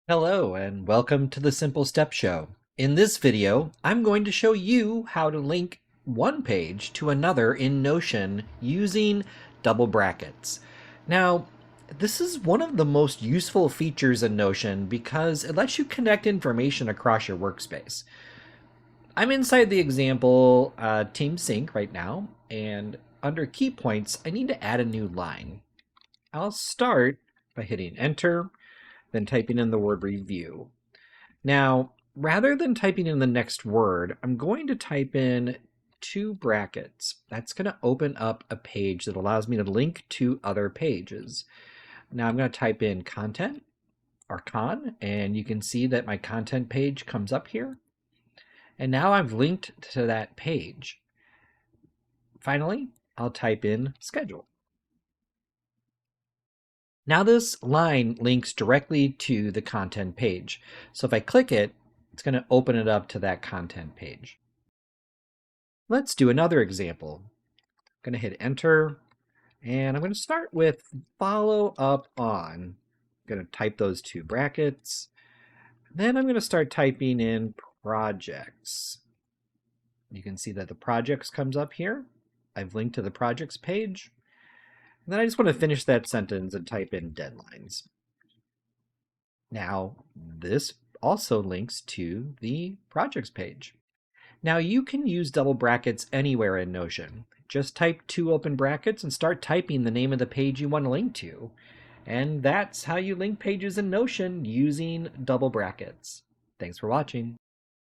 Hello and welcome to the Simple Step Show. In this video, I'm going to show you how to link one page to another in Notion using double brackets. Now, this is one of the most useful features in Notion because it lets you connect information across your workspace. I'm inside the example Team Sync right now, and under key points, I need to add a new line. I'll start by hitting Enter, then typing in the word review. Now, rather than typing in the next word, I'm going to type in two brackets. That's going to open up a page that allows me to link to other pages. Now I'm going to type in content or con, and you can see that my content page comes up here. And now I've linked to that page. Finally, I'll type in schedule. Now this line links directly to the content page. So if I click it, it's going to open it up to that content page. Let's do another example. I'm going to hit enter, and I'm going to start with follow up on. I'm going to type those two brackets. Then I'm going to start typing in projects. You can see that the projects comes up here. I've linked to the projects page. And then I just want to finish that sentence and type in deadlines. Now, this also links to the projects page. Now you can use double brackets anywhere in Notion. Just type two open brackets and start typing the name of the page you want to link to. And that's how you link pages in Notion using double brackets. Thanks for watching.